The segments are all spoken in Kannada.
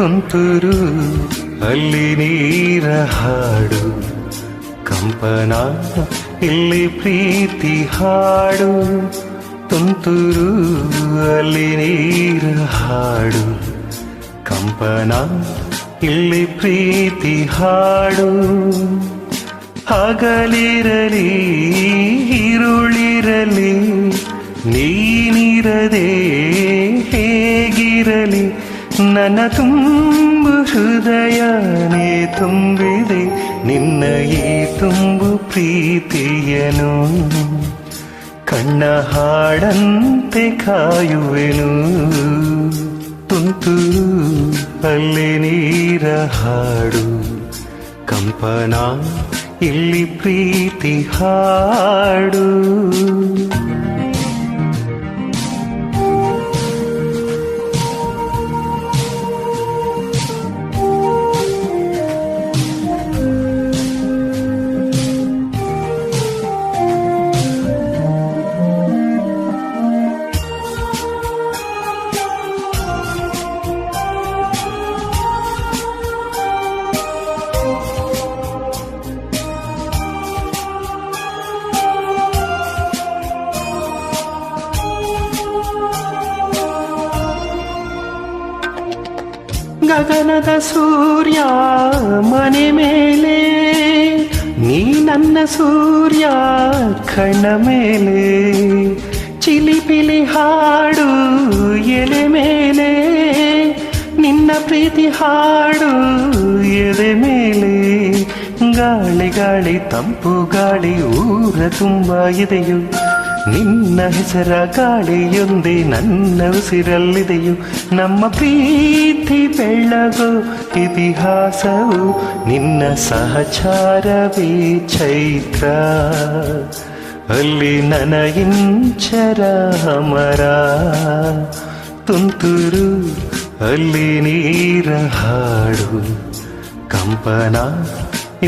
ತುಂತುರು ಅಲ್ಲಿ ನೀರ ಹಾಡು, ಕಂಪನ ಇಲ್ಲಿ ಪ್ರೀತಿ ಹಾಡು. ತುಂತುರು ಅಲ್ಲಿ ನೀರ ಹಾಡು, ಕಂಪನ ಇಲ್ಲಿ ಪ್ರೀತಿ ಹಾಡು. ಹಗಲಿರಲಿ ഇരുಳಿರಲಿ ನೀನಿರದೆ ಹೇಗಿರಲಿ, ನನ್ನ ತುಂಬು ಹೃದಯನೇ ತುಂಬಿದೆ ನಿನ್ನ ಈ ತುಂಬು ಪ್ರೀತಿಯನು. ಕಣ್ಣ ಹಾಡಂತೆ ಕಾಯುವೆನು. ತುಂತುರು ಅಲ್ಲಿ ನೀರ ಹಾಡು, ಕಂಪನ ಇಲ್ಲಿ ಪ್ರೀತಿ ಹಾಡು. ಗಗನದ ಸೂರ್ಯ ಮನೆ ಮೇಲೆ, ನೀ ನನ್ನ ಸೂರ್ಯ ಕಣ್ಣ ಮೇಲೆ. ಚಿಲಿಪಿಲಿ ಹಾಡು ಎಲೆ ಮೇಲೆ, ನಿನ್ನ ಪ್ರೀತಿ ಹಾಡು ಎದೆ ಮೇಲೆ. ಗಾಳಿ ಗಾಳಿ ತಂಪು ಗಾಳಿ ಊರ ತುಂಬ ಇದೆಯು, ನಿನ್ನ ಹೆಸರ ಗಾಳಿಯೊಂದೇ ನನ್ನ ಉಸಿರಲ್ಲಿದೆಯು. ನಮ್ಮ ಪ್ರೀತಿ ಬೆಳಗೋ ಇತಿಹಾಸವು ನಿನ್ನ ಸಹಚಾರವೇ ಚೈತ್ರ. ಅಲ್ಲಿ ನನಗಿಂಚರ ಅಮರ. ತುಂತುರು ಅಲ್ಲಿ ನೀರ ಹಾಡು, ಕಂಪನ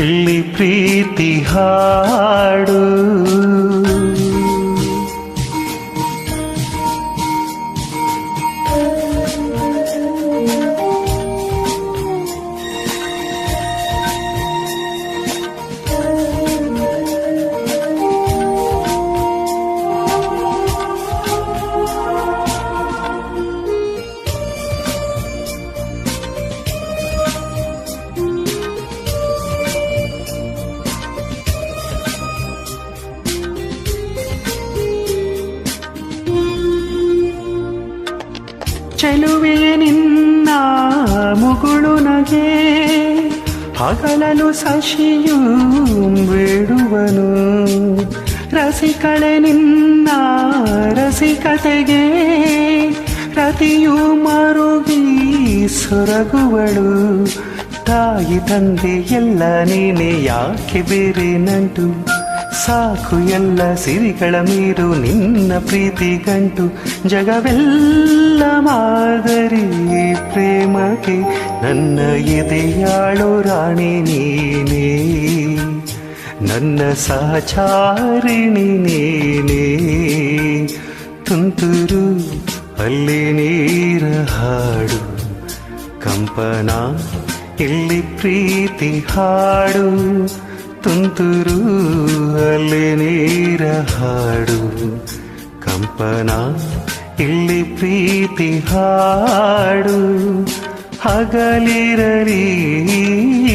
ಇಲ್ಲಿ ಪ್ರೀತಿ ಹಾಡು. ಚೆಲುವೆ ನಿನ್ನ ಮುಗುಳು ನಗೆ, ಹಗಲಲು ಶಶಿಯು ಬೇಡುವನು. ರಸಿಕಳೆ ನಿನ್ನ ರಸಿಕತೆಗೆ, ರತಿಯು ಮರುಗಿ ಸೊರಗುವಳು. ತಾಯಿ ತಂದೆ ಎಲ್ಲ ನೀನೆ, ಯಾಕೆ ಬೇರೆ ನಂಟು. ಸಾಕು ಎಲ್ಲ ಸಿರಿಗಳ ಮೀರು ನಿನ್ನ ಪ್ರೀತಿ ಗಂಟು. ಜಗವೆಲ್ಲ ಮಾದರಿ ಪ್ರೇಮಕ್ಕೆ, ನನ್ನ ಎದೆಯಾಳೋ ರಾಣಿ ನೀನೇ, ನನ್ನ ಸಹಚಾರಿಣಿ ನೀನೇ. ತುಂತುರು ಅಲ್ಲಿ ನೀರ ಹಾಡು, ಕಂಪನ ಇಲ್ಲಿ ಪ್ರೀತಿ ಹಾಡು. ತುಂತುರು ಅಲ್ಲಿ ನೀರ ಹಾಡು, ಕಂಪನ ಇಲ್ಲಿ ಪ್ರೀತಿ ಹಾಡು. ಹಗಲಿರಲಿ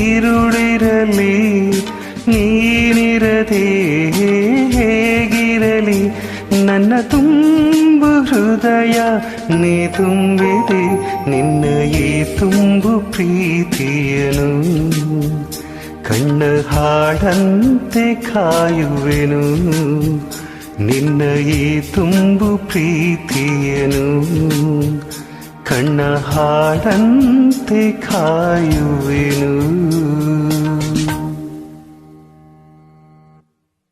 ഇരുಳಿರಲಿ ನೀನಿರದೆ ಹೇಗಿರಲಿ, ನನ್ನ ತುಂಬು ಹೃದಯ ನೀ ತುಂಬಿದೆ ನಿನ್ನ ಈ ತುಂಬು ಪ್ರೀತಿಯನು. ಕಣ್ಣ ಹಾಡಂತೆ ಕಾಯುವೆನು ನಿನ್ನ ಈ ತುಂಬು ಪ್ರೀತಿಯನು. ಕಣ್ಣ ಹಾಡಂತೆ ಕಾಯುವೆನು.